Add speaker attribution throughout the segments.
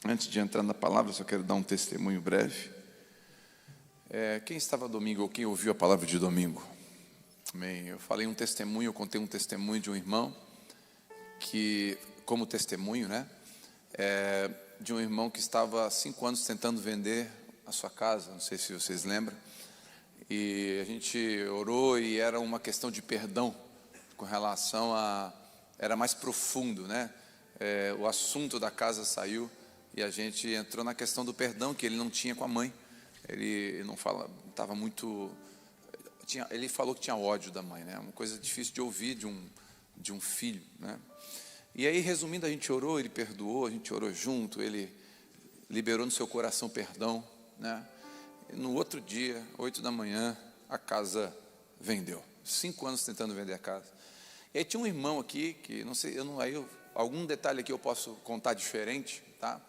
Speaker 1: Antes de entrar na palavra, eu só quero dar um testemunho breve. Quem estava domingo ou quem ouviu a palavra de domingo? Amém. Eu falei um testemunho, eu contei um testemunho de um irmão que, como testemunho, de um irmão que estava há 5 anos tentando vender a sua casa, não sei se vocês lembram, e a gente orou e era uma questão de perdão com relação a, era mais profundo, o assunto da casa saiu e a gente entrou na questão do perdão que ele não tinha com a mãe. Ele não fala, estava muito, ele falou que tinha ódio da mãe, uma coisa difícil de ouvir de um filho, E aí, resumindo, a gente orou, ele perdoou, a gente orou junto, ele liberou no seu coração perdão, E no outro dia, 8 da manhã, a casa vendeu. 5 anos tentando vender a casa. E aí tinha um irmão aqui, que não sei, algum detalhe aqui eu posso contar diferente, tá?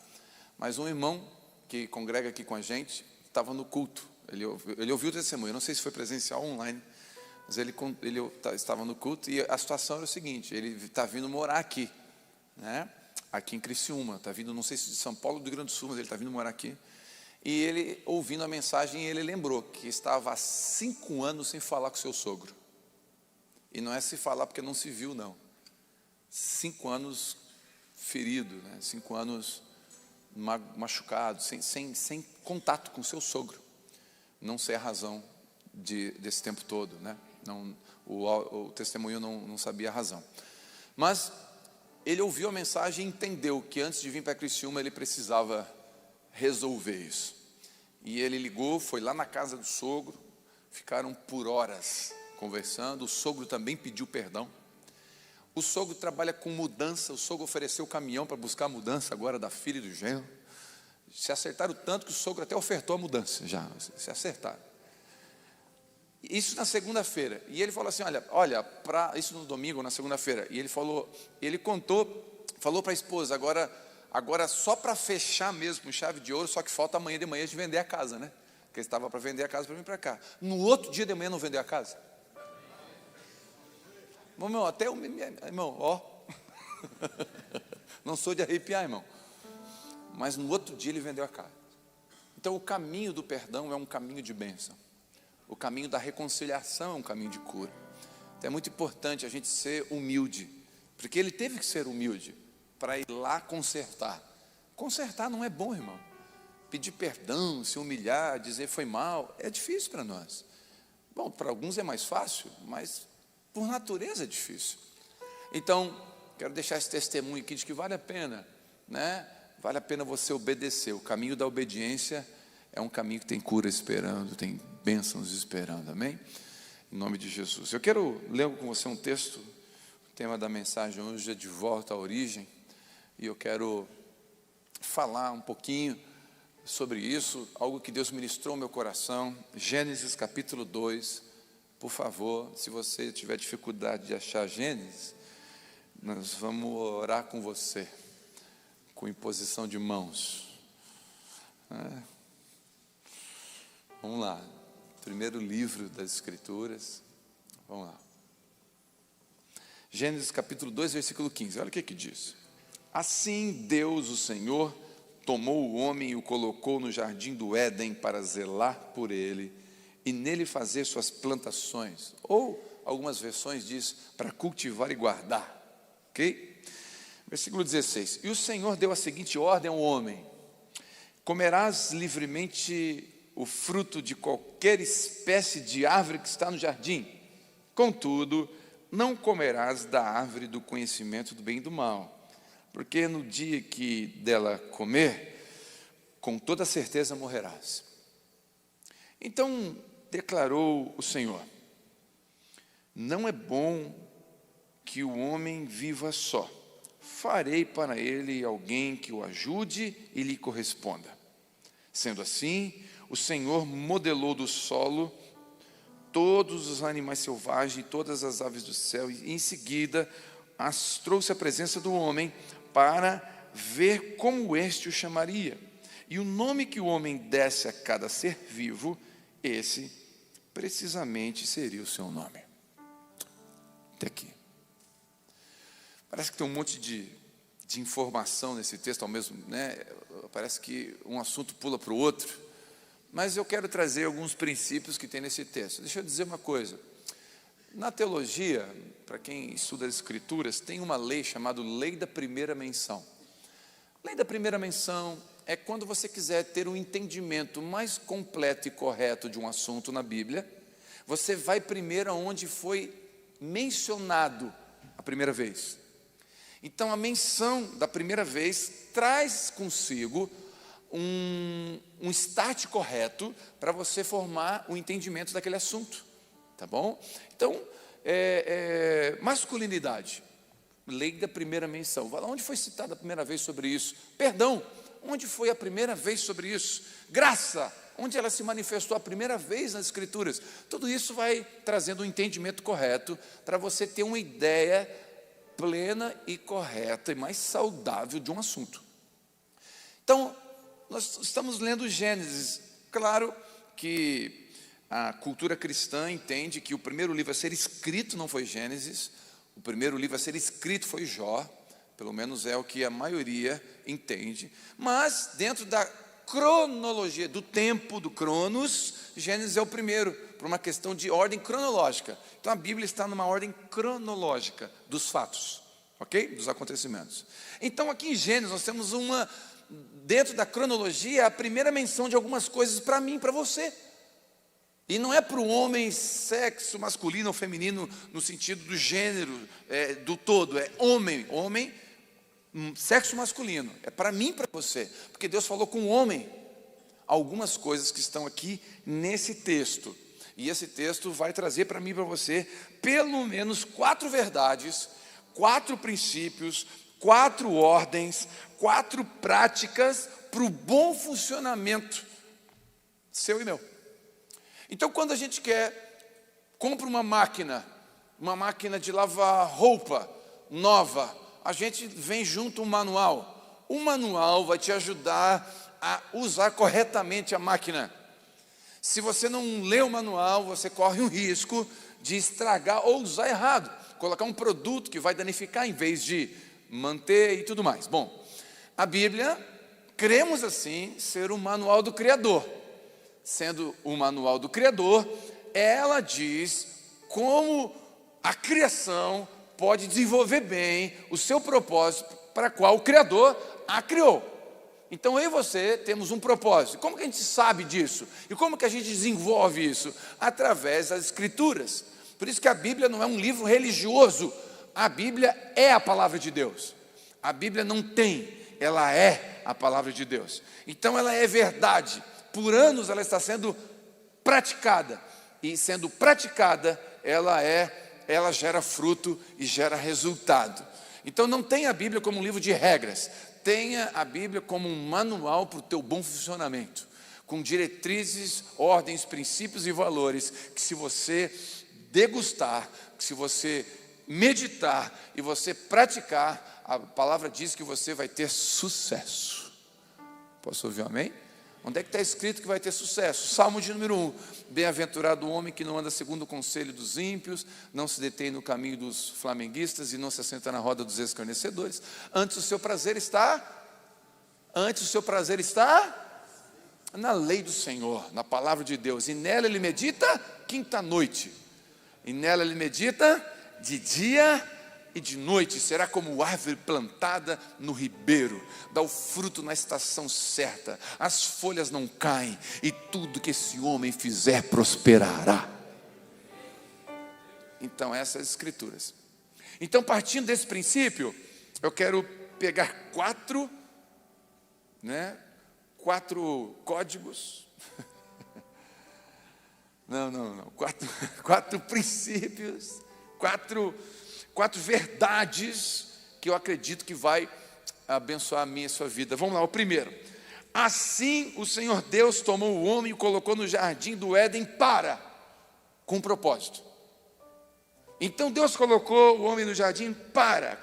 Speaker 1: Mas um irmão que congrega aqui com a gente, estava no culto, ele ouviu o testemunho, não sei se foi presencial ou online, mas ele estava no culto e a situação era o seguinte, ele está vindo morar aqui, aqui em Criciúma, está vindo, não sei se de São Paulo ou do Rio Grande do Sul, mas ele está vindo morar aqui, e ele, ouvindo a mensagem, ele lembrou que estava há 5 anos sem falar com seu sogro, e não é se falar porque não se viu, não, 5 anos ferido, 5 anos machucado, sem contato com seu sogro. Não sei a razão desse tempo todo, Não, o testemunho não sabia a razão. Mas ele ouviu a mensagem e entendeu que antes de vir para Criciúma ele precisava resolver isso. E ele ligou, foi lá na casa do sogro, ficaram por horas conversando, o sogro também pediu perdão. O sogro trabalha com mudança, o sogro ofereceu o caminhão para buscar a mudança agora da filha e do genro. Se acertaram tanto que o sogro até ofertou a mudança, já, se acertaram. Isso na segunda-feira, e ele falou assim, olha, isso no domingo, na segunda-feira, e ele falou para a esposa, agora só para fechar mesmo com chave de ouro, só que falta amanhã de manhã de vender a casa, Porque ele estava para vender a casa para vir para cá. No outro dia de manhã não vendeu a casa. Irmão, até o irmão, não sou de arrepiar, irmão, mas no outro dia ele vendeu a casa. Então o caminho do perdão é um caminho de bênção, o caminho da reconciliação é um caminho de cura. Então é muito importante a gente ser humilde, porque ele teve que ser humilde para ir lá consertar. Consertar não é bom, irmão. Pedir perdão, se humilhar, dizer foi mal, é difícil para nós. Bom, para alguns é mais fácil, mas por natureza é difícil. Então, quero deixar esse testemunho aqui de que vale a pena, Vale a pena você obedecer. O caminho da obediência é um caminho que tem cura esperando, tem bênçãos esperando, amém? Em nome de Jesus. Eu quero ler com você um texto, o tema da mensagem hoje é de volta à origem, e eu quero falar um pouquinho sobre isso, algo que Deus ministrou no meu coração. Gênesis capítulo 2, por favor, se você tiver dificuldade de achar Gênesis, nós vamos orar com você, com imposição de mãos. Vamos lá, primeiro livro das Escrituras, vamos lá. Gênesis capítulo 2, versículo 15, olha o que diz. Assim Deus, o Senhor, tomou o homem e o colocou no jardim do Éden para zelar por ele e nele fazer suas plantações, ou algumas versões diz, para cultivar e guardar, ok? Versículo 16, e o Senhor deu a seguinte ordem ao homem, comerás livremente o fruto de qualquer espécie de árvore que está no jardim, contudo, não comerás da árvore do conhecimento do bem e do mal, porque no dia que dela comer, com toda certeza morrerás. Então declarou o Senhor, não é bom que o homem viva só, farei para ele alguém que o ajude e lhe corresponda. Sendo assim, o Senhor modelou do solo todos os animais selvagens e todas as aves do céu, e em seguida as trouxe à presença do homem para ver como este o chamaria. E o nome que o homem desse a cada ser vivo, esse precisamente seria o seu nome. Até aqui. Parece que tem um monte de de informação nesse texto, ao mesmo, né? Parece que um assunto pula para o outro, mas eu quero trazer alguns princípios que tem nesse texto. Deixa eu dizer uma coisa. Na teologia, para quem estuda as Escrituras, tem uma lei chamada Lei da Primeira Menção. Lei da Primeira Menção é quando você quiser ter um entendimento mais completo e correto de um assunto na Bíblia, você vai primeiro aonde foi mencionado a primeira vez. Então, a menção da primeira vez traz consigo um start correto para você formar o entendimento daquele assunto, tá bom? Então, masculinidade, lei da primeira menção. Onde foi citada a primeira vez sobre isso? Perdão, onde foi a primeira vez sobre isso? Graça, onde ela se manifestou a primeira vez nas Escrituras? Tudo isso vai trazendo um entendimento correto para você ter uma ideia plena e correta e mais saudável de um assunto. Então, nós estamos lendo Gênesis. Claro que a cultura cristã entende que o primeiro livro a ser escrito não foi Gênesis, o primeiro livro a ser escrito foi Jó, pelo menos é o que a maioria entende, mas dentro da cronologia, do tempo, do Cronos, Gênesis é o primeiro, por uma questão de ordem cronológica. Então a Bíblia está numa ordem cronológica dos fatos, ok? Dos acontecimentos. Então aqui em Gênesis nós temos dentro da cronologia, a primeira menção de algumas coisas para mim e para você. E não é para o homem, sexo masculino ou feminino, no sentido do gênero, do todo, é homem, sexo masculino, é para mim e para você, porque Deus falou com o homem algumas coisas que estão aqui nesse texto, e esse texto vai trazer para mim e para você, pelo menos 4 verdades, 4 princípios, 4 ordens, 4 práticas para o bom funcionamento seu e meu. Então, quando a gente compra uma máquina de lavar roupa nova, a gente vem junto um manual. O manual vai te ajudar a usar corretamente a máquina. Se você não lê o manual, você corre um risco de estragar ou usar errado, colocar um produto que vai danificar em vez de manter e tudo mais. Bom, a Bíblia, cremos assim, ser o manual do Criador. Sendo o manual do Criador, ela diz como a criação pode desenvolver bem o seu propósito para qual o Criador a criou. Então eu e você temos um propósito. Como que a gente sabe disso? E como que a gente desenvolve isso? Através das Escrituras. Por isso que a Bíblia não é um livro religioso. A Bíblia é a palavra de Deus. A Bíblia não tem, ela é a palavra de Deus. Então ela é verdade. Por anos ela está sendo praticada. E sendo praticada, ela gera fruto e gera resultado. Então não tenha a Bíblia como um livro de regras. Tenha a Bíblia como um manual para o teu bom funcionamento, com diretrizes, ordens, princípios e valores, que se você degustar, que se você meditar e você praticar, a palavra diz que você vai ter sucesso. Posso ouvir um amém? Onde é que está escrito que vai ter sucesso? Salmo de número 1. Bem-aventurado o homem que não anda segundo o conselho dos ímpios, não se detém no caminho dos flamenguistas e não se assenta na roda dos escarnecedores. Antes o seu prazer está na lei do Senhor, na palavra de Deus. E nela ele medita quinta-noite. E nela ele medita de dia e de noite. Será como árvore plantada no ribeiro, dá o fruto na estação certa, as folhas não caem, e tudo que esse homem fizer prosperará. Então essas escrituras. Então, partindo desse princípio, eu quero pegar 4 códigos. Não. 4 princípios, 4 verdades que eu acredito que vai abençoar a minha e a sua vida. Vamos lá, o primeiro. Assim o Senhor Deus tomou o homem e o colocou no jardim do Éden com um propósito. Então Deus colocou o homem no jardim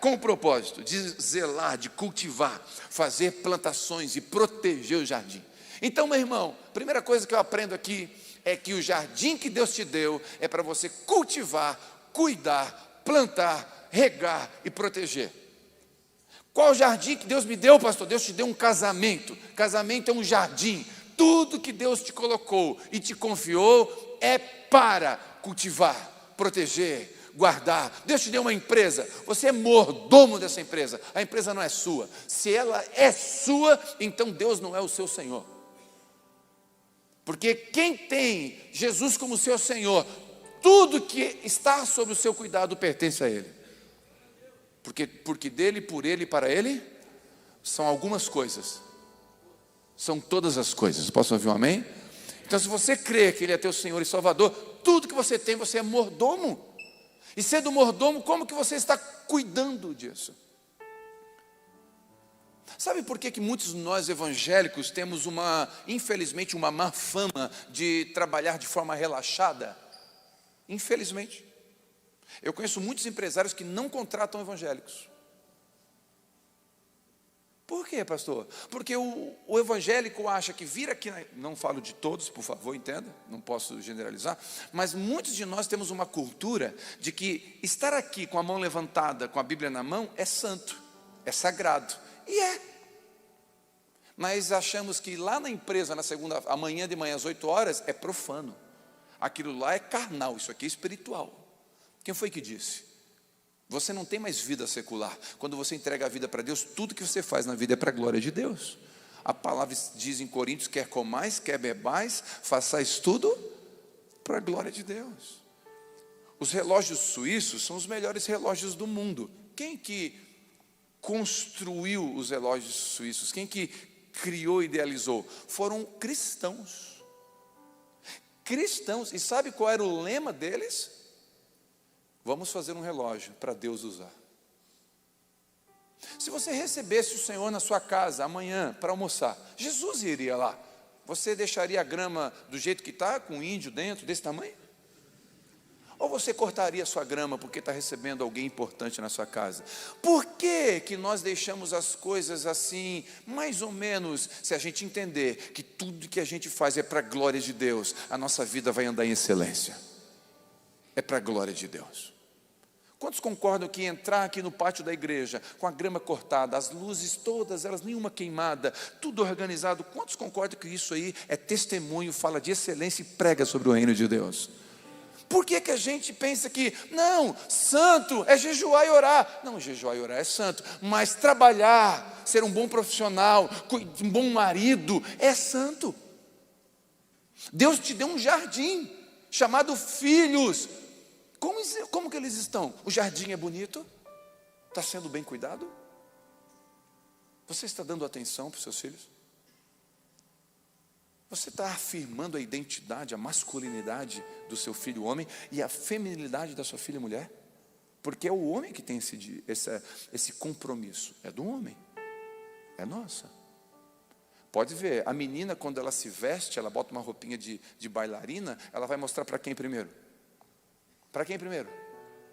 Speaker 1: com o propósito de zelar, de cultivar, fazer plantações e proteger o jardim. Então, meu irmão, a primeira coisa que eu aprendo aqui é que o jardim que Deus te deu é para você cultivar, cuidar, plantar, regar e proteger. Qual jardim que Deus me deu, pastor? Deus te deu um casamento. Casamento é um jardim. Tudo que Deus te colocou e te confiou é para cultivar, proteger, guardar. Deus te deu uma empresa, você é mordomo dessa empresa. A empresa não é sua. Se ela é sua, então Deus não é o seu Senhor. Porque quem tem Jesus como seu Senhor, tudo que está sob o seu cuidado pertence a Ele. Porque dele, por Ele e para Ele, são algumas coisas. São todas as coisas. Posso ouvir um amém? Então, se você crê que Ele é teu Senhor e Salvador, tudo que você tem, você é mordomo. E sendo mordomo, como que você está cuidando disso? Sabe por que muitos de nós evangélicos temos infelizmente, uma má fama de trabalhar de forma relaxada? Infelizmente. Eu conheço muitos empresários que não contratam evangélicos. Por quê, pastor? Porque o evangélico acha que vir aqui, não falo de todos, por favor, entenda, não posso generalizar, mas muitos de nós temos uma cultura de que estar aqui com a mão levantada, com a Bíblia na mão, é santo, é sagrado, e é. Mas achamos que lá na empresa, amanhã de manhã às 8 horas, é profano, aquilo lá é carnal, isso aqui é espiritual. Quem foi que disse? Você não tem mais vida secular. Quando você entrega a vida para Deus, tudo que você faz na vida é para a glória de Deus. A palavra diz em Coríntios, quer comais, quer bebais, façais tudo para a glória de Deus. Os relógios suíços são os melhores relógios do mundo. Quem que construiu os relógios suíços? Quem que criou e idealizou? Foram cristãos. Cristãos. E sabe qual era o lema deles? Vamos fazer um relógio para Deus usar. Se você recebesse o Senhor na sua casa amanhã para almoçar, Jesus iria lá. Você deixaria a grama do jeito que está, com um índio dentro, desse tamanho? Ou você cortaria a sua grama porque está recebendo alguém importante na sua casa? Por que nós deixamos as coisas assim, mais ou menos, se a gente entender que tudo que a gente faz é para a glória de Deus, a nossa vida vai andar em excelência. É para a glória de Deus. Quantos concordam que entrar aqui no pátio da igreja, com a grama cortada, as luzes todas, elas nenhuma queimada, tudo organizado, quantos concordam que isso aí é testemunho, fala de excelência e prega sobre o reino de Deus? Por que a gente pensa que, não, santo é jejuar e orar? Não, jejuar e orar é santo, mas trabalhar, ser um bom profissional, um bom marido, é santo. Deus te deu um jardim, chamado filhos. Como que eles estão? O jardim é bonito? Está sendo bem cuidado? Você está dando atenção para os seus filhos? Você está afirmando a identidade, a masculinidade do seu filho homem e a feminilidade da sua filha mulher? Porque é o homem que tem esse compromisso. É do homem. É nossa. Pode ver, a menina quando ela se veste, ela bota uma roupinha de bailarina, ela vai mostrar para quem primeiro? Para quem primeiro?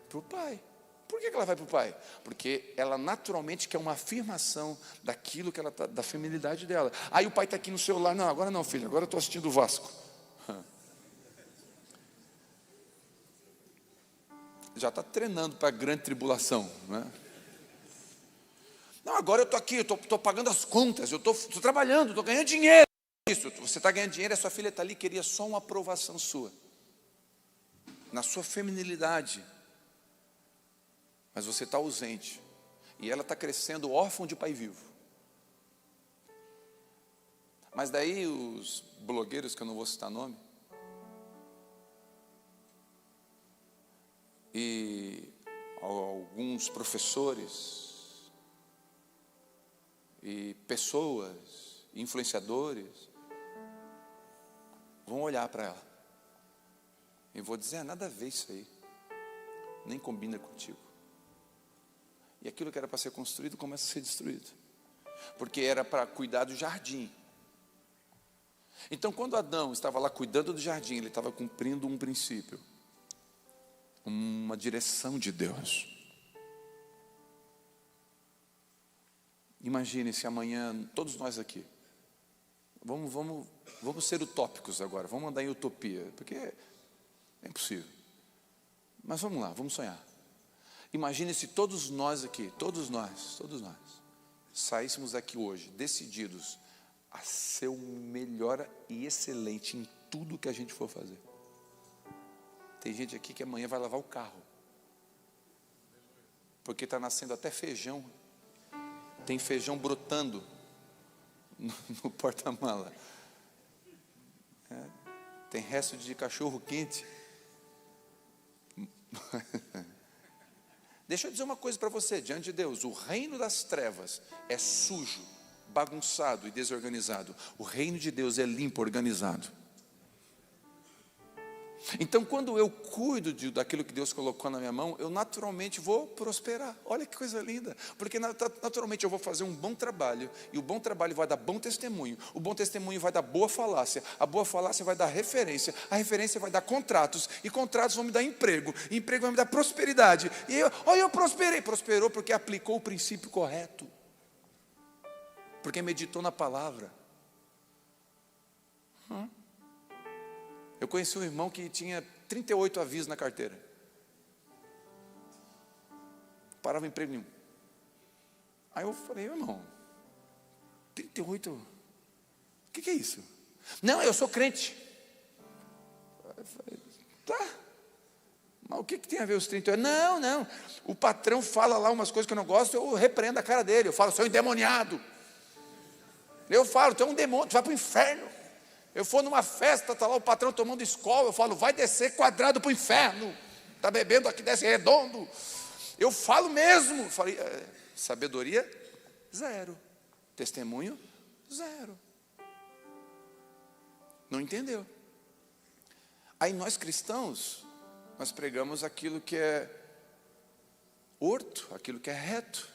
Speaker 1: Para o pai. Por que ela vai para o pai? Porque ela naturalmente quer uma afirmação daquilo que ela tá, da feminilidade dela. Aí o pai está aqui no celular, não, agora não, filho, agora eu estou assistindo o Vasco. Já está treinando para a grande tribulação, né? Não, agora eu estou aqui, eu estou pagando as contas, eu estou trabalhando, estou ganhando dinheiro. Isso, você está ganhando dinheiro, a sua filha está ali, queria só uma aprovação sua. Na sua feminilidade, mas você está ausente, e ela está crescendo órfã de pai vivo. Mas daí os blogueiros, que eu não vou citar nome, e alguns professores, e pessoas, influenciadores, vão olhar para ela, e vou dizer, nada a ver isso aí, nem combina contigo. E aquilo que era para ser construído começa a ser destruído, porque era para cuidar do jardim. Então quando Adão estava lá cuidando do jardim, ele estava cumprindo um princípio, uma direção de Deus. Imagine se amanhã, todos nós aqui, vamos ser utópicos agora, vamos andar em utopia, porque é impossível. Mas vamos lá, vamos sonhar. Imagine se todos nós aqui, todos nós, saíssemos daqui hoje decididos a ser o melhor e excelente em tudo que a gente for fazer. Tem gente aqui que amanhã vai lavar o carro, porque está nascendo até feijão. Tem feijão brotando no porta-mala. Tem resto de cachorro quente. Deixa eu dizer uma coisa para você, diante de Deus: o reino das trevas é sujo, bagunçado e desorganizado. O reino de Deus é limpo, organizado. Então, quando eu cuido daquilo que Deus colocou na minha mão, eu naturalmente vou prosperar. Olha que coisa linda, porque naturalmente eu vou fazer um bom trabalho, e o bom trabalho vai dar bom testemunho, o bom testemunho vai dar boa falácia, a boa falácia vai dar referência, a referência vai dar contratos, e contratos vão me dar emprego, e emprego vai me dar prosperidade. E eu prosperei. Prosperou porque aplicou o princípio correto, porque meditou na palavra. Eu conheci um irmão que tinha 38 avisos na carteira. Parava em emprego nenhum. Aí eu falei: irmão, 38? O que é isso? Não, eu sou crente. Eu falei: tá. Mas o que tem a ver os 38? Não. O patrão fala lá umas coisas que eu não gosto, eu repreendo a cara dele. Eu falo: seu endemoniado. Eu falo: tu é um demônio, tu vai para o inferno. Eu for numa festa, está lá o patrão tomando escola, eu falo: vai descer quadrado para o inferno. Está bebendo aqui, desce redondo. Eu falo mesmo. Falei: sabedoria, zero. Testemunho, zero. Não entendeu. Aí nós cristãos, nós pregamos aquilo que é orto, aquilo que é reto.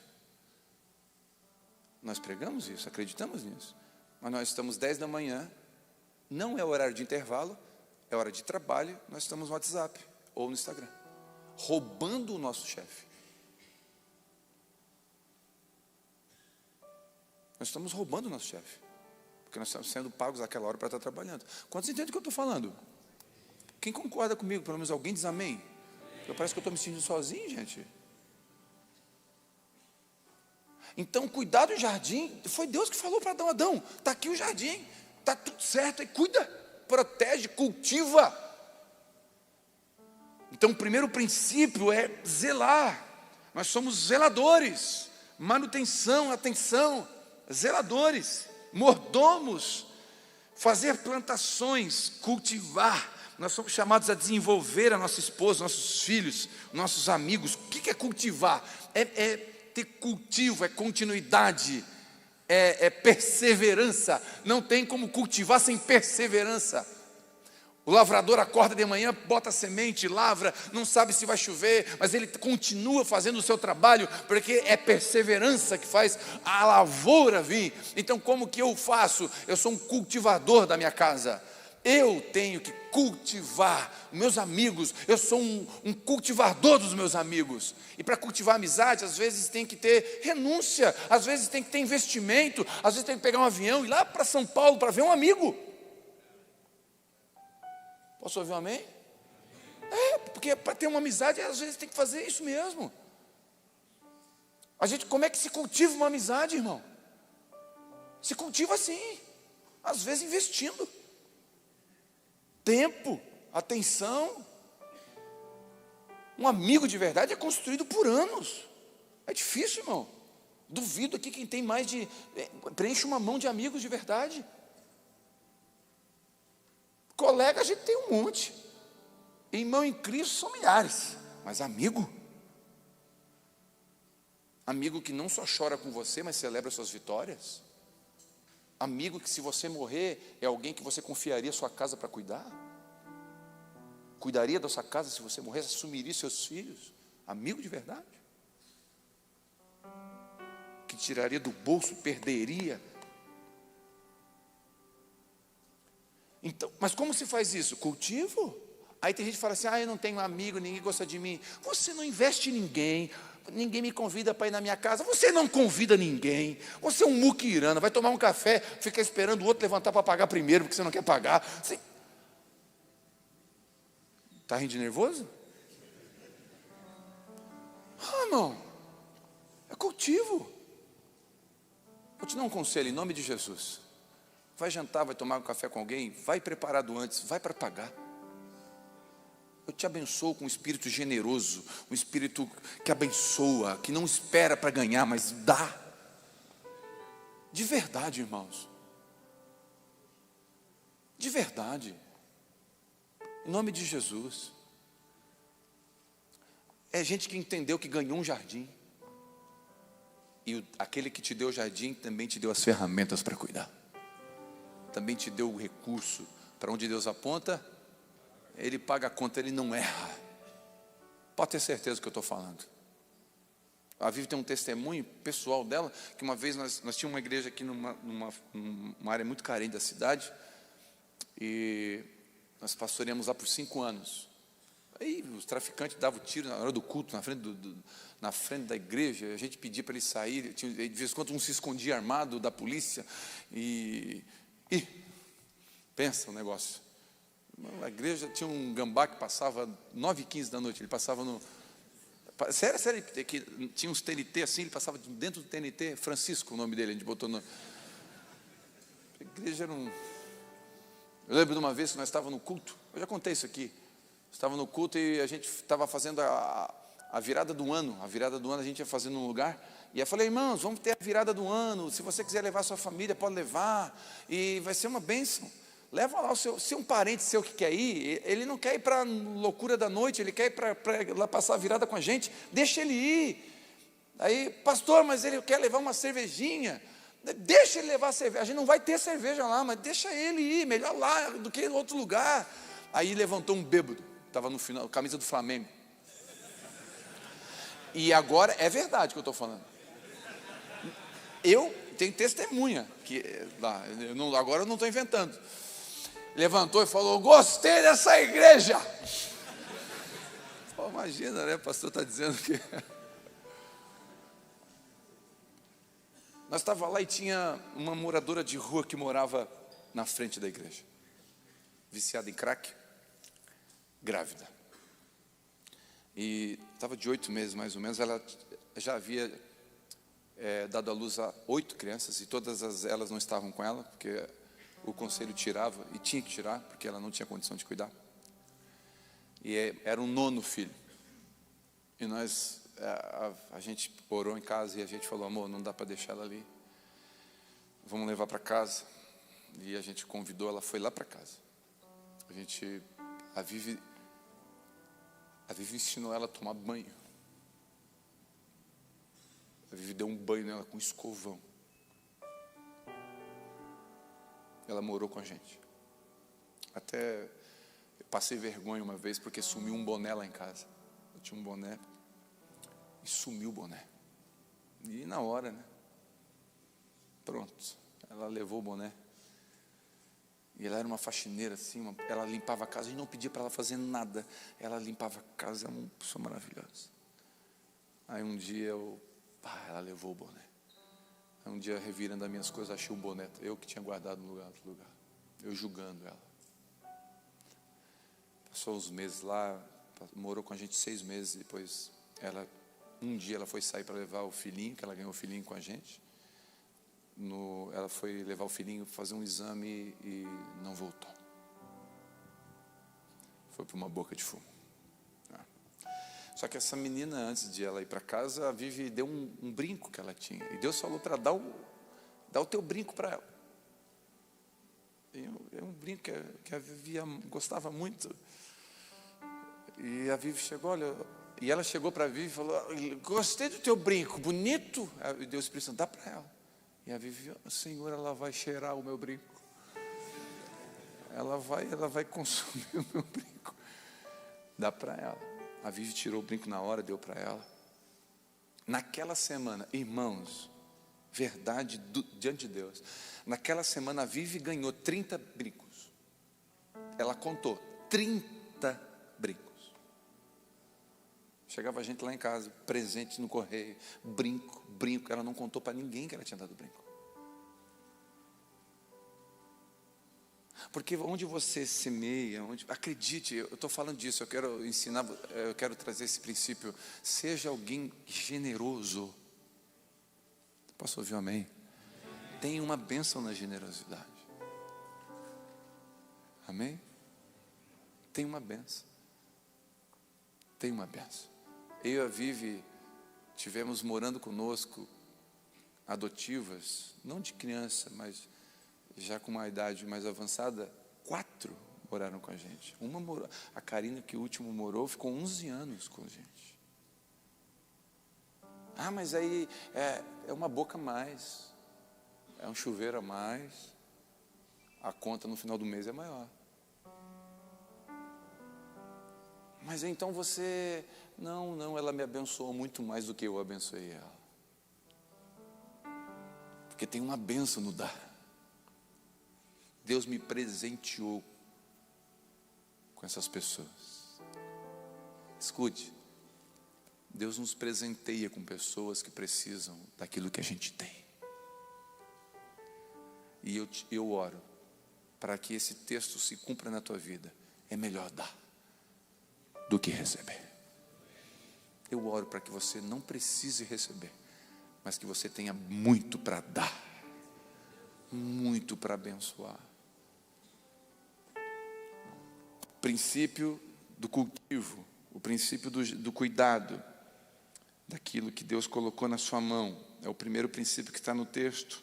Speaker 1: Nós pregamos isso, acreditamos nisso. Mas nós estamos 10 da manhã, não é horário de intervalo, é hora de trabalho, nós estamos no WhatsApp ou no Instagram, roubando o nosso chefe. Nós estamos roubando o nosso chefe, porque nós estamos sendo pagos àquela hora para estar trabalhando. Quantos entendem o que eu estou falando? Quem concorda comigo? Pelo menos alguém diz amém? Parece que eu estou me sentindo sozinho, gente. Então, cuidar do jardim, foi Deus que falou para Adão: está aqui o jardim, está tudo certo, aí cuida, protege, cultiva. Então, o primeiro princípio é zelar. Nós somos zeladores, manutenção, atenção, zeladores, mordomos, fazer plantações, cultivar. Nós somos chamados a desenvolver a nossa esposa, nossos filhos, nossos amigos. O que é cultivar? É ter cultivo, é continuidade, é perseverança. Não tem como cultivar sem perseverança. O lavrador acorda de manhã, bota a semente, lavra, não sabe se vai chover, mas ele continua fazendo o seu trabalho, porque é perseverança que faz a lavoura vir. Então, como que eu faço? Eu sou um cultivador da minha casa. Eu tenho que cultivar meus amigos. Eu sou um cultivador dos meus amigos. E para cultivar amizade, às vezes tem que ter renúncia, às vezes tem que ter investimento, às vezes tem que pegar um avião e ir lá para São Paulo para ver um amigo. Posso ouvir um amém? Porque para ter uma amizade, às vezes tem que fazer isso mesmo. Como é que se cultiva uma amizade, irmão? Se cultiva assim, às vezes investindo tempo, atenção. Um amigo de verdade é construído por anos. É difícil, irmão. Duvido aqui quem tem mais de... preenche uma mão de amigos de verdade. Colega a gente tem um monte. Irmão em Cristo são milhares. Mas amigo? Amigo que não só chora com você, mas celebra suas vitórias. Amigo que, se você morrer, é alguém que você confiaria a sua casa para cuidar. Cuidaria da sua casa se você morresse, assumiria seus filhos. Amigo de verdade. Que tiraria do bolso, perderia. Então, mas como se faz isso? Cultivo. Aí tem gente que fala assim: eu não tenho amigo, ninguém gosta de mim. Você não investe em ninguém. Ninguém me convida para ir na minha casa. Você não convida ninguém. Você é um muquirana, vai tomar um café, fica esperando o outro levantar para pagar primeiro, porque você não quer pagar. Está rindo de nervoso? Irmão, é cultivo. Vou te dar um conselho em nome de Jesus. Vai jantar, vai tomar um café com alguém, vai preparado antes, vai para pagar. Eu te abençoo com um espírito generoso, um espírito que abençoa, que não espera para ganhar, mas dá. De verdade, irmãos. De verdade. Em nome de Jesus. É gente que entendeu que ganhou um jardim. E aquele que te deu o jardim também te deu as ferramentas para cuidar. Também te deu o recurso. Para onde Deus aponta, Ele paga a conta, Ele não erra. Pode ter certeza do que eu estou falando. A Vivi tem um testemunho pessoal dela, que uma vez nós tínhamos uma igreja aqui numa área muito carente da cidade, e nós pastoreamos lá por 5 anos. Aí os traficantes davam tiro na hora do culto, na frente da igreja. A gente pedia para eles saírem. De vez em quando um se escondia armado da polícia. E pensa o negócio. A igreja tinha um gambá que passava 9h15 da noite. Ele passava no... Sério, que tinha uns TNT assim, ele passava dentro do TNT. Francisco, o nome dele, a gente botou no... A igreja era um... Eu lembro de uma vez que nós estávamos no culto. Eu já contei isso aqui. Estava no culto e a gente estava fazendo a virada do ano. A virada do ano a gente ia fazer num lugar. E eu falei, irmãos, vamos ter a virada do ano. Se você quiser levar a sua família, pode levar. E vai ser uma bênção. Leva lá o seu. Se um parente seu que quer ir, ele não quer ir para a loucura da noite, ele quer ir para lá passar a virada com a gente. Deixa ele ir. Aí, pastor, mas ele quer levar uma cervejinha. Deixa ele levar a cerveja. A gente não vai ter cerveja lá, mas deixa ele ir. Melhor lá do que em outro lugar. Aí levantou um bêbado. Estava no final, camisa do Flamengo. E agora, é verdade o que eu estou falando. Eu tenho testemunha. Agora eu não estou inventando. Levantou e falou, gostei dessa igreja. Pô, imagina, né? O pastor está dizendo que... Nós estávamos lá e tinha uma moradora de rua que morava na frente da igreja. Viciada em crack. Grávida. E estava de 8 meses mais ou menos. Ela já havia dado à luz a 8 crianças. E todas elas não estavam com ela, porque o conselho tirava, e tinha que tirar, porque ela não tinha condição de cuidar. E era o 9º filho. E nós, a gente orou em casa e a gente falou, amor, não dá para deixar ela ali. Vamos levar para casa. E a gente convidou, ela foi lá para casa. A Vivi ensinou ela a tomar banho. A Vivi deu um banho nela com escovão. Ela morou com a gente. Até eu passei vergonha uma vez porque sumiu um boné lá em casa. Eu tinha um boné e sumiu o boné. E na hora, né? Pronto. Ela levou o boné. E ela era uma faxineira assim, ela limpava a casa, a gente não pedia para ela fazer nada. Ela limpava a casa, é uma pessoa maravilhosa. Aí um dia ela levou o boné. Aí um dia, revirando as minhas coisas, achei o boné. Eu que tinha guardado no outro lugar. Eu julgando ela. Passou uns meses lá, morou com a gente 6 meses. Depois, um dia ela foi sair para levar o filhinho, que ela ganhou o filhinho com a gente. Ela foi levar o filhinho, fazer um exame e não voltou. Foi para uma boca de fumo. Só que essa menina, antes de ela ir para casa, a Vivi deu um brinco que ela tinha. E Deus falou para dar o teu brinco para ela. É um brinco que a Vivi gostava muito. E a Vivi chegou, e ela chegou para a Vivi e falou, gostei do teu brinco, bonito. E Deus disse, dá para ela. E a Vivi, Senhor, ela vai cheirar o meu brinco. Ela vai consumir o meu brinco. Dá para ela. A Vivi tirou o brinco na hora, deu para ela. Naquela semana, irmãos, verdade diante de Deus. Naquela semana a Vivi ganhou 30 brincos. Ela contou 30 brincos. Chegava a gente lá em casa, presente no correio, brinco. Ela não contou para ninguém que ela tinha dado brinco. Porque onde você semeia, acredite, eu estou falando disso, eu quero ensinar, eu quero trazer esse princípio. Seja alguém generoso. Posso ouvir um amém? Tem uma bênção na generosidade. Amém? Tem uma bênção. Tem uma bênção. Eu e a Vivi tivemos morando conosco adotivas, não de criança, mas já com uma idade mais avançada, 4 moraram com a gente. Uma morou, a Karina, que o último morou, ficou 11 anos com a gente. Ah, mas aí é uma boca a mais, é um chuveiro a mais, a conta no final do mês é maior. Mas então você... Não, ela me abençoou muito mais do que eu abençoei ela. Porque tem uma bênção no dar. Deus me presenteou com essas pessoas. Escute, Deus nos presenteia com pessoas que precisam daquilo que a gente tem. E eu oro para que esse texto se cumpra na tua vida. É melhor dar do que receber. Eu oro para que você não precise receber, mas que você tenha muito para dar, muito para abençoar. O princípio do cultivo, o princípio do cuidado daquilo que Deus colocou na sua mão, é o primeiro princípio que está no texto.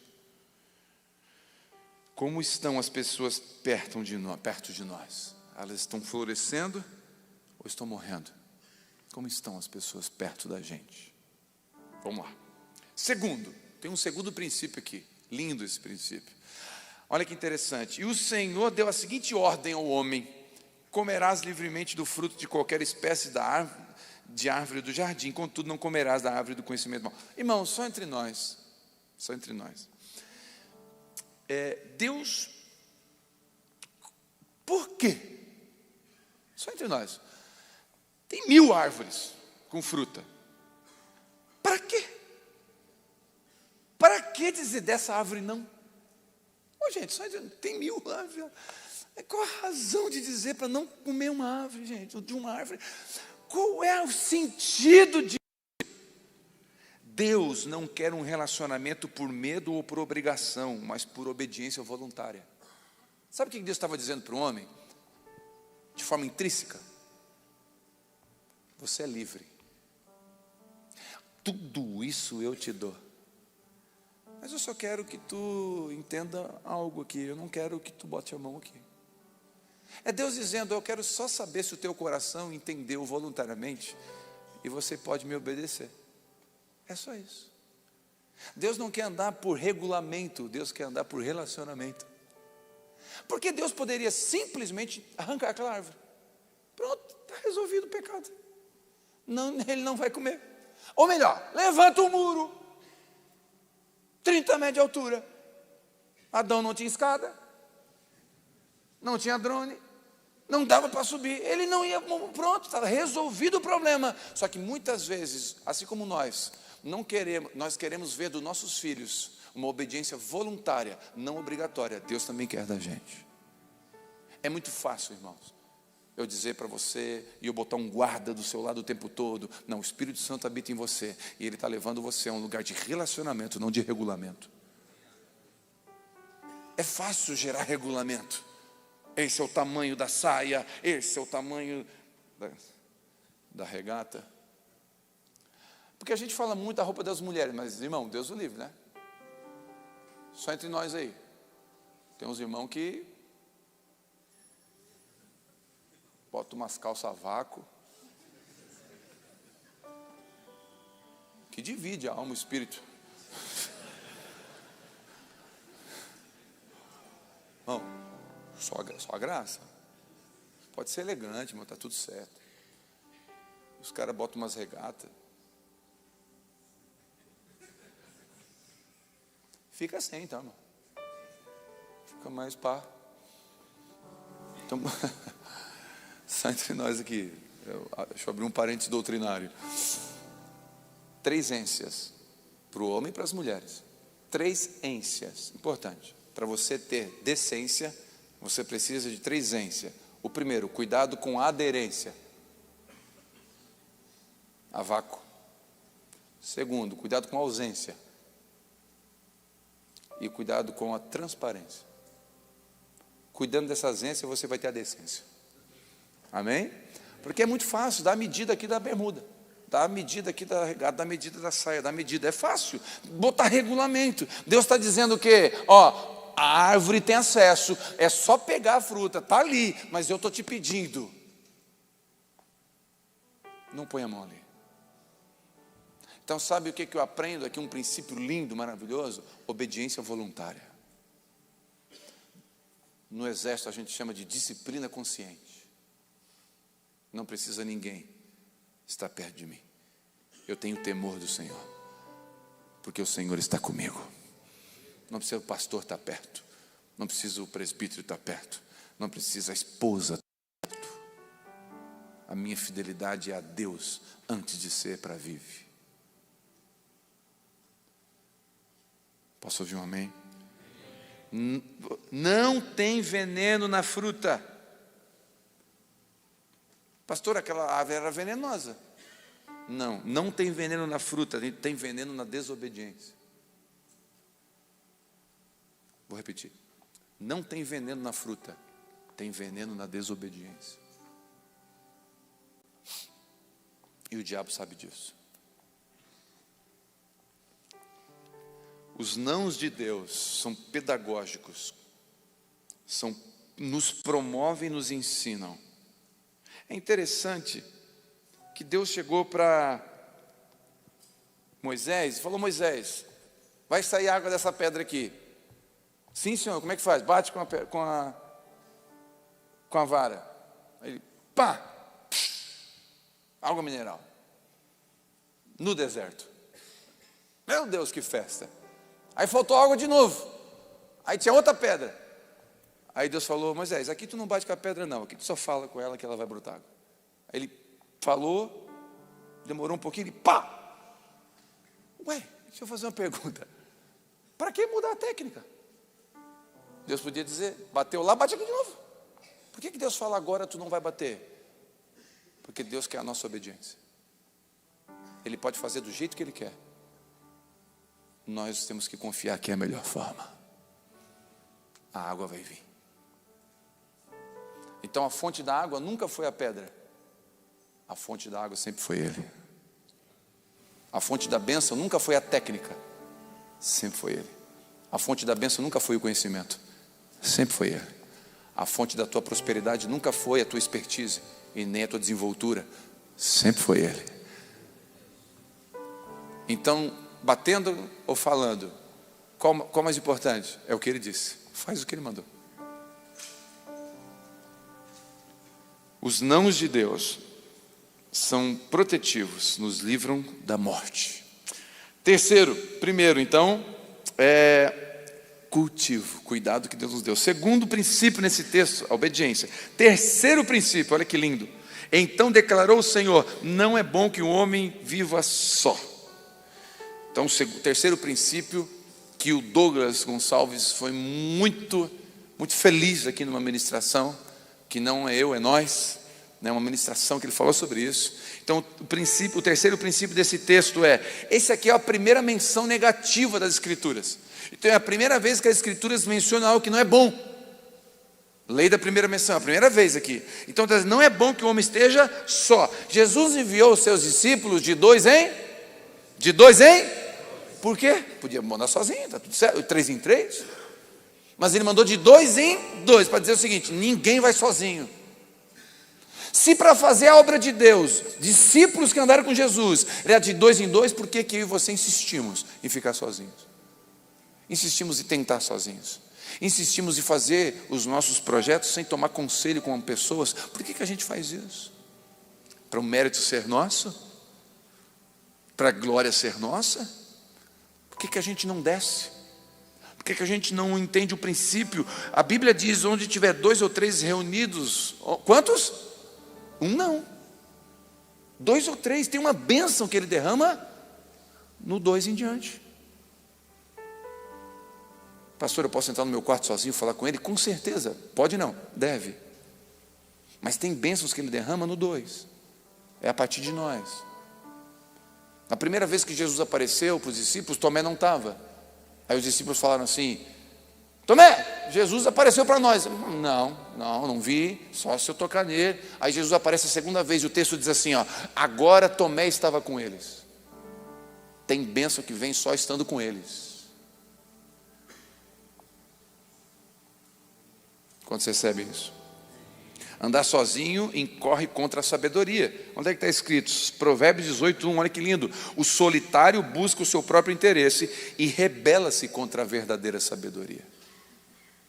Speaker 1: Como estão as pessoas perto de nós? Elas estão florescendo ou estão morrendo? Como estão as pessoas perto da gente? Vamos lá. Segundo, tem um segundo princípio aqui. Lindo esse princípio. Olha que interessante. E o Senhor deu a seguinte ordem ao homem: comerás livremente do fruto de qualquer espécie de árvore do jardim, contudo não comerás da árvore do conhecimento do mal. Irmão, só entre nós. Deus, por quê? Só entre nós. Tem 1000 árvores com fruta. Para quê? Para que dizer dessa árvore não? Gente, só tem 1000 árvores. Qual a razão de dizer para não comer uma árvore, gente? De uma árvore? Qual é o sentido de... Deus não quer um relacionamento por medo ou por obrigação, mas por obediência voluntária. Sabe o que Deus estava dizendo para o homem? De forma intrínseca. Você é livre. Tudo isso eu te dou. Mas eu só quero que tu entenda algo aqui. Eu não quero que tu bote a mão aqui. É Deus dizendo: eu quero só saber se o teu coração entendeu voluntariamente e você pode me obedecer. É só isso. Deus não quer andar por regulamento, Deus quer andar por relacionamento. Porque Deus poderia simplesmente arrancar aquela árvore. Pronto, está resolvido o pecado. Não, ele não vai comer. Ou melhor, levanta o muro, 30 metros de altura. Adão não tinha escada, não tinha drone, não dava para subir. Ele não ia, pronto, estava resolvido o problema. Só que muitas vezes, assim como nós queremos ver dos nossos filhos uma obediência voluntária, não obrigatória. Deus também quer da gente. É muito fácil, irmãos, eu dizer para você e eu botar um guarda do seu lado o tempo todo. Não, o Espírito Santo habita em você e Ele está levando você a um lugar de relacionamento, não de regulamento. É fácil gerar regulamento. Esse é o tamanho da saia, esse é o tamanho da regata. Porque a gente fala muito da roupa das mulheres, mas, irmão, Deus o livre, né? Só entre nós aí. Tem uns irmãos que botam umas calças a vácuo, que divide a alma e o espírito. Não, só a graça. Pode ser elegante, mas está tudo certo. Os caras botam umas regatas. Fica assim, então, irmão. Fica mais pá. Então, só entre nós aqui. Deixa eu abrir um parênteses doutrinário. 3 ênsias para o homem e para as mulheres. 3 ênsias, importante. Para você ter decência, você precisa de 3 ênsias. O primeiro, cuidado com a aderência. A vácuo. Segundo, cuidado com a ausência. e cuidado com a transparência. Cuidando dessa ausência, você vai ter a decência. Amém? Porque é muito fácil, dá a medida aqui da bermuda, dá a medida aqui da regata, dá a medida da saia, dá a medida. É fácil botar regulamento. Deus está dizendo que, ó, a árvore tem acesso, é só pegar a fruta, está ali, mas eu estou te pedindo. Não põe a mão ali. Então sabe o que eu aprendo aqui? Um princípio lindo, maravilhoso: obediência voluntária. No exército a gente chama de disciplina consciente. Não precisa ninguém estar perto de mim. Eu tenho temor do Senhor, porque o Senhor está comigo. Não precisa o pastor estar perto, não precisa o presbítero estar perto, não precisa a esposa estar perto. A minha fidelidade é a Deus antes de ser para viver. Posso ouvir um amém? Não tem veneno na fruta. Pastor, aquela ave era venenosa. Não, não tem veneno na fruta, tem veneno na desobediência. Vou repetir. Não tem veneno na fruta, tem veneno na desobediência. E o diabo sabe disso. Os nãos de Deus são pedagógicos, nos promovem e nos ensinam. É interessante que Deus chegou para Moisés e falou: Moisés, vai sair água dessa pedra aqui. Sim, senhor, como é que faz? Bate com a vara. Aí ele, pá, água mineral. No deserto. Meu Deus, que festa. Aí faltou água de novo. Aí tinha outra pedra. Aí Deus falou: Moisés, aqui tu não bate com a pedra não, aqui tu só fala com ela que ela vai brotar água. Aí ele falou, demorou um pouquinho, e pá! Ué, deixa eu fazer uma pergunta. Para que mudar a técnica? Deus podia dizer: bateu lá, bate aqui de novo. Por que Deus fala agora tu não vai bater? Porque Deus quer a nossa obediência. Ele pode fazer do jeito que Ele quer. Nós temos que confiar que é a melhor forma. A água vai vir. Então a fonte da água nunca foi a pedra. A fonte da água sempre foi Ele. A fonte da bênção nunca foi a técnica. Sempre foi Ele. A fonte da bênção nunca foi o conhecimento. Sempre foi Ele. A fonte da tua prosperidade nunca foi a tua expertise e nem a tua desenvoltura. Sempre foi Ele. Então, batendo ou falando, qual mais importante? É o que Ele disse. Faz o que Ele mandou. Os nãos de Deus são protetivos, nos livram da morte. Primeiro, então, cultivo, cuidado que Deus nos deu. Segundo princípio nesse texto, a obediência. Terceiro princípio, olha que lindo. Então declarou o Senhor: não é bom que o homem viva só. Então, o terceiro princípio, que o Douglas Gonçalves foi muito feliz aqui numa ministração, que não é eu, é nós, né, uma ministração que ele falou sobre isso. Então, o terceiro princípio desse texto esse aqui é a primeira menção negativa das Escrituras. Então é a primeira vez que as Escrituras mencionam algo que não é bom. Lei da primeira menção, a primeira vez aqui. Então não é bom que o homem esteja só. Jesus enviou os seus discípulos de dois em? Por quê? Podia mandar sozinho, está tudo certo, 3 em 3. Mas ele mandou de 2 em 2, para dizer o seguinte: ninguém vai sozinho. Se para fazer a obra de Deus, discípulos que andaram com Jesus, era de 2 em 2, por que eu e você insistimos em ficar sozinhos? Insistimos em tentar sozinhos. Insistimos em fazer os nossos projetos sem tomar conselho com pessoas. Por que a gente faz isso? Para o mérito ser nosso? Para a glória ser nossa? Por que a gente não desce? Por que a gente não entende o princípio? A Bíblia diz: onde tiver 2 ou 3 reunidos, quantos? Um não. 2 ou 3, tem uma bênção que Ele derrama no 2 em diante. Pastor, eu posso entrar no meu quarto sozinho e falar com Ele? Com certeza, pode não, deve. Mas tem bênçãos que Ele derrama no 2. É a partir de nós. Na primeira vez que Jesus apareceu para os discípulos, Tomé não estava. Aí os discípulos falaram assim: Tomé, Jesus apareceu para nós. Não vi, só se eu tocar nele. Aí Jesus aparece a segunda vez, e o texto diz assim, agora Tomé estava com eles. Tem bênção que vem só estando com eles. Quando você recebe isso? Andar sozinho incorre contra a sabedoria. Onde é que está escrito? Provérbios 18:1, olha que lindo. O solitário busca o seu próprio interesse e rebela-se contra a verdadeira sabedoria.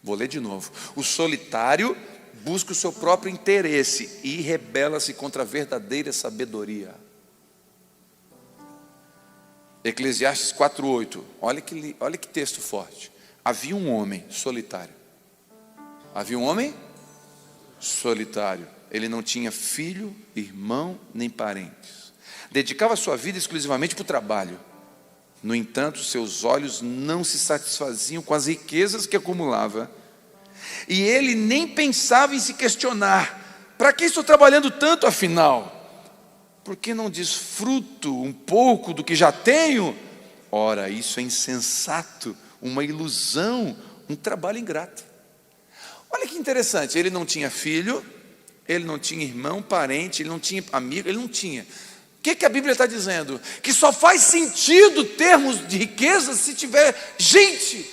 Speaker 1: Vou ler de novo. O solitário busca o seu próprio interesse e rebela-se contra a verdadeira sabedoria. Eclesiastes 4:8. Olha que texto forte. Havia um homem solitário. Havia um homem solitário. Ele não tinha filho, irmão, nem parentes. Dedicava sua vida exclusivamente para o trabalho. No entanto, seus olhos não se satisfaziam com as riquezas que acumulava. E ele nem pensava em se questionar: para que estou trabalhando tanto afinal? Por que não desfruto um pouco do que já tenho? Ora, isso é insensato, uma ilusão, um trabalho ingrato. Olha que interessante, ele não tinha filho, ele não tinha irmão, parente, ele não tinha amigo, ele não tinha. O que a Bíblia está dizendo? Que só faz sentido termos de riqueza se tiver gente.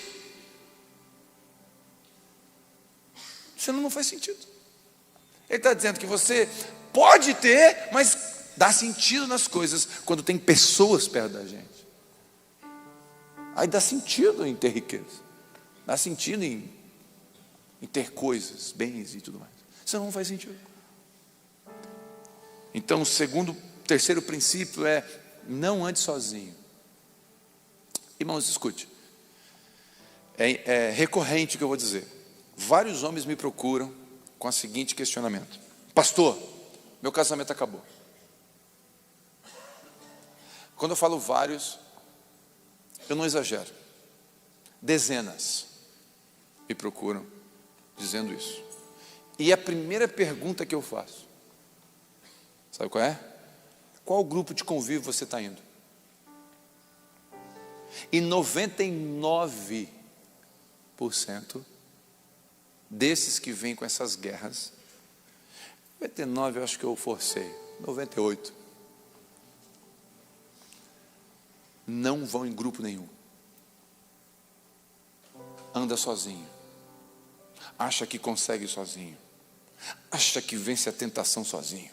Speaker 1: Senão não faz sentido. Ele está dizendo que você pode ter, mas dá sentido nas coisas quando tem pessoas perto da gente. Aí dá sentido em ter riqueza, dá sentido em ter coisas, bens e tudo mais. Senão não faz sentido. Então, terceiro princípio é: não ande sozinho. Irmãos, escute. É recorrente o que eu vou dizer. Vários homens me procuram com o seguinte questionamento: pastor, meu casamento acabou. Quando eu falo vários, eu não exagero. Dezenas me procuram dizendo isso. E a primeira pergunta que eu faço, sabe qual é? Qual grupo de convívio você está indo? E 99% desses que vêm com essas guerras, 99 eu acho que eu forcei, 98, não vão em grupo nenhum. Anda sozinho. Acha que consegue sozinho. Acha que vence a tentação sozinho.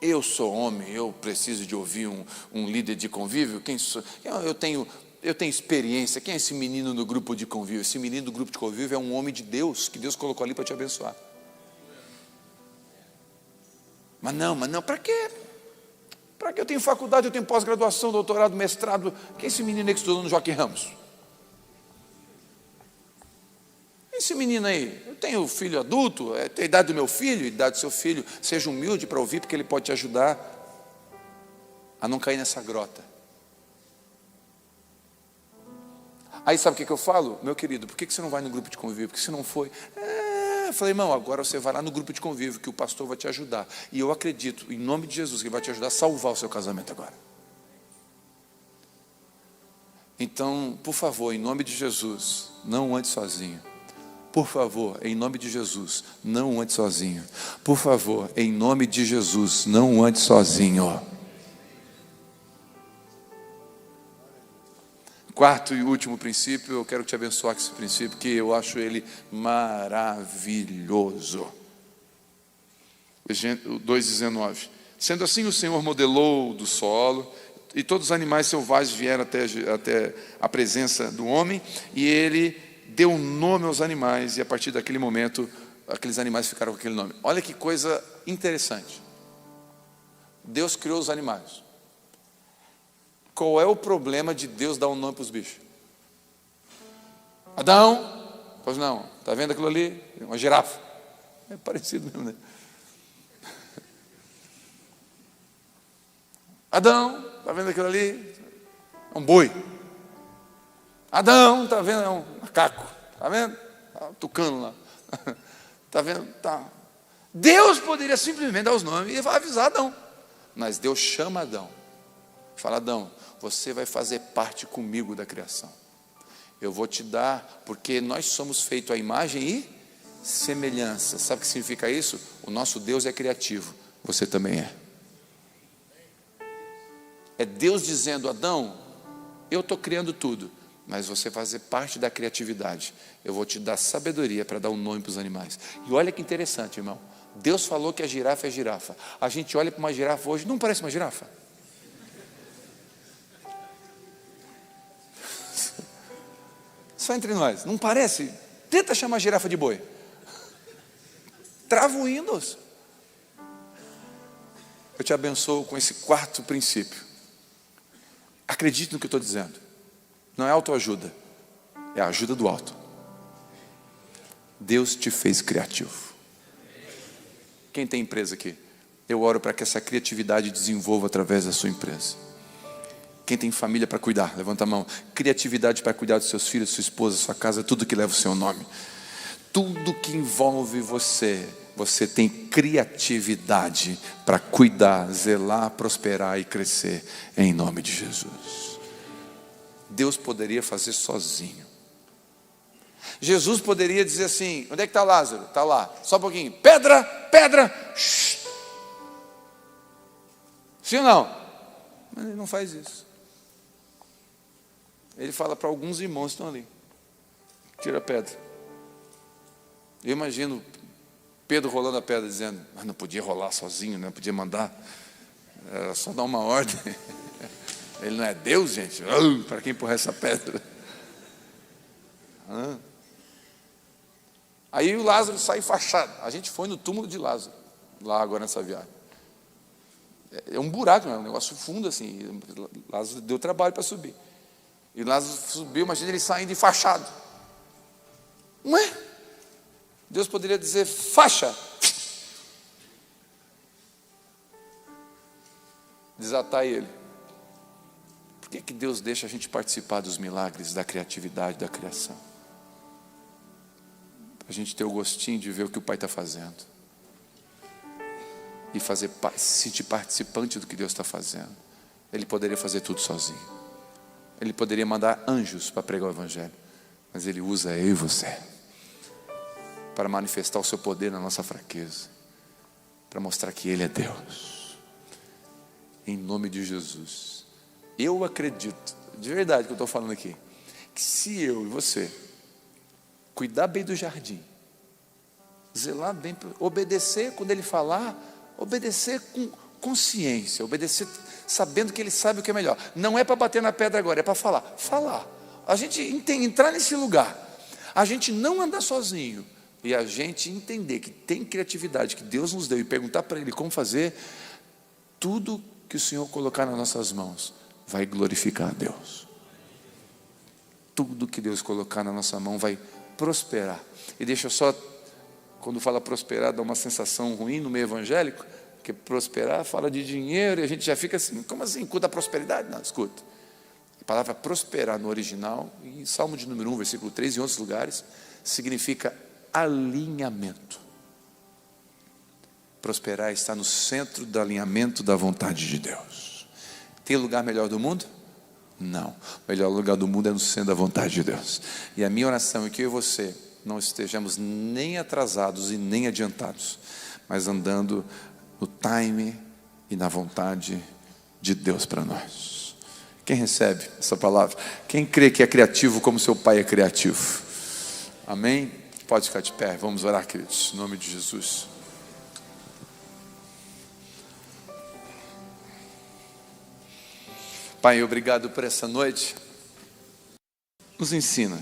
Speaker 1: Eu sou homem, eu preciso de ouvir um líder de convívio. Quem sou? Eu tenho experiência. Quem é esse menino no grupo de convívio? Esse menino do grupo de convívio é um homem de Deus, que Deus colocou ali para te abençoar. Mas não, para quê? Para que eu tenho faculdade, eu tenho pós-graduação, doutorado, mestrado? Quem é esse menino aí que estudou no Joaquim Ramos? Esse menino aí, eu tenho filho adulto, tem a idade do meu filho, a idade do seu filho. Seja humilde para ouvir, porque ele pode te ajudar a não cair nessa grota. Aí sabe o que eu falo? Meu querido, por que você não vai no grupo de convívio? Porque você não foi? Eu falei, irmão, agora você vai lá no grupo de convívio, que o pastor vai te ajudar. E eu acredito, em nome de Jesus, que ele vai te ajudar a salvar o seu casamento agora. Então, por favor, em nome de Jesus, não ande sozinho. Por favor, em nome de Jesus, não ande sozinho. Por favor, em nome de Jesus, não ande sozinho. Quarto e último princípio, eu quero te abençoar com esse princípio, que eu acho ele maravilhoso. 2,19. Sendo assim, o Senhor modelou do solo, e todos os animais selvagens vieram até a presença do homem, e ele deu um nome aos animais, e a partir daquele momento, aqueles animais ficaram com aquele nome. Olha que coisa interessante. Deus criou os animais. Qual é o problema de Deus dar um nome para os bichos? Adão, pois não, está vendo aquilo ali? Uma girafa. É parecido mesmo, né? Adão, está vendo aquilo ali? É um boi. Adão, está vendo? É um macaco. Está vendo? Tá um tucano lá. Está vendo? Tá. Deus poderia simplesmente dar os nomes e avisar Adão. Mas Deus chama Adão. Fala, Adão, você vai fazer parte comigo da criação. Eu vou te dar, porque nós somos feitos à imagem e semelhança. Sabe o que significa isso? O nosso Deus é criativo, você também é. É Deus dizendo: Adão, eu estou criando tudo, mas você vai fazer parte da criatividade. Eu vou te dar sabedoria para dar um nome para os animais. E olha que interessante, irmão. Deus falou que a girafa é girafa. A gente olha para uma girafa hoje, não parece uma girafa? Só entre nós, não parece? Tenta chamar a girafa de boi. Trava o Windows. Eu te abençoo com esse quarto princípio. Acredite no que eu estou dizendo. Não é autoajuda, é a ajuda do alto. Deus te fez criativo. Quem tem empresa aqui? Eu oro para que essa criatividade desenvolva através da sua empresa. Quem tem família para cuidar? Levanta a mão. Criatividade para cuidar dos seus filhos, sua esposa, sua casa, tudo que leva o seu nome. Tudo que envolve você, você tem criatividade para cuidar, zelar, prosperar e crescer em nome de Jesus. Deus poderia fazer sozinho. Jesus poderia dizer assim: onde é que está Lázaro? Está lá, só um pouquinho. Pedra, pedra. Shhh. Sim ou não? Mas ele não faz isso. Ele fala para alguns irmãos que estão ali: tira a pedra. Eu imagino Pedro rolando a pedra, dizendo: mas não podia rolar sozinho, não podia mandar, era só dar uma ordem. Ele não é Deus, gente? Para quem empurrar essa pedra? Aí o Lázaro sai enfaixado. A gente foi no túmulo de Lázaro, lá agora nessa viagem. É um buraco, é um negócio fundo assim. Lázaro deu trabalho para subir. E Lázaro subiu, imagina ele saindo enfaixado. Não é? Deus poderia dizer: faixa. Desatar ele. Por que Deus deixa a gente participar dos milagres, da criatividade, da criação? Para a gente ter o gostinho de ver o que o Pai está fazendo. E se sentir participante do que Deus está fazendo. Ele poderia fazer tudo sozinho. Ele poderia mandar anjos para pregar o Evangelho. Mas Ele usa eu e você para manifestar o seu poder na nossa fraqueza, para mostrar que Ele é Deus. Em nome de Jesus. Eu acredito, de verdade que eu estou falando aqui, que se eu e você cuidar bem do jardim, zelar bem, obedecer quando Ele falar, obedecer com consciência, obedecer sabendo que Ele sabe o que é melhor. Não é para bater na pedra agora, é para falar. A gente entrar nesse lugar, a gente não andar sozinho e a gente entender que tem criatividade que Deus nos deu e perguntar para Ele como fazer, tudo que o Senhor colocar nas nossas mãos vai glorificar a Deus. Tudo que Deus colocar na nossa mão vai prosperar. E deixa eu só, quando fala prosperar, dá uma sensação ruim no meio evangélico, porque prosperar fala de dinheiro e a gente já fica assim: como assim? Culto da prosperidade? Não, escuta. A palavra prosperar no original, em Salmo de número 1, versículo 3, e em outros lugares, significa alinhamento. Prosperar está no centro do alinhamento da vontade de Deus. Tem lugar melhor do mundo? Não. O melhor lugar do mundo é no centro da vontade de Deus. E a minha oração é que eu e você não estejamos nem atrasados e nem adiantados, mas andando no time e na vontade de Deus para nós. Quem recebe essa palavra? Quem crê que é criativo como seu pai é criativo? Amém? Pode ficar de pé, vamos orar, queridos, em nome de Jesus. Pai, obrigado por essa noite. Nos ensina.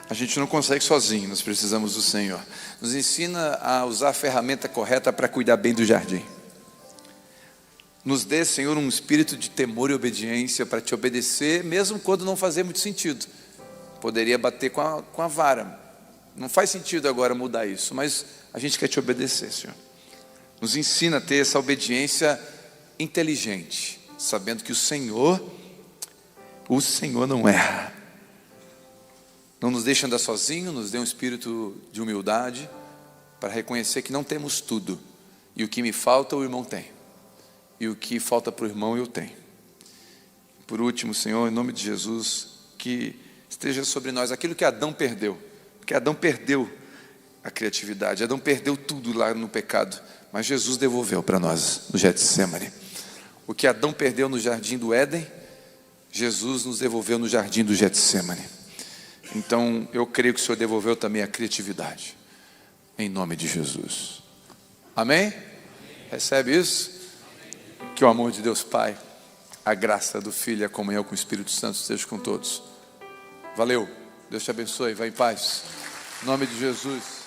Speaker 1: A gente não consegue sozinho, nós precisamos do Senhor. Nos ensina a usar a ferramenta correta para cuidar bem do jardim. Nos dê, Senhor, um espírito de temor e obediência para te obedecer, mesmo quando não fazer muito sentido. Poderia bater com a vara. Não faz sentido agora mudar isso, mas a gente quer te obedecer, Senhor. Nos ensina a ter essa obediência inteligente, sabendo que o Senhor não erra. Não nos deixa andar sozinho, nos dê um espírito de humildade para reconhecer que não temos tudo. E o que me falta, o irmão tem. E o que falta para o irmão, eu tenho. Por último, Senhor, em nome de Jesus, que esteja sobre nós. Aquilo que Adão perdeu, porque Adão perdeu a criatividade, Adão perdeu tudo lá no pecado, mas Jesus devolveu para nós no Getsemane. O que Adão perdeu no jardim do Éden, Jesus nos devolveu no jardim do Getsemane. Então eu creio que o Senhor devolveu também a criatividade, em nome de Jesus. Amém? Recebe isso? Que o amor de Deus Pai, a graça do Filho e a comunhão com o Espírito Santo esteja com todos. Valeu, Deus te abençoe, vai em paz, em nome de Jesus.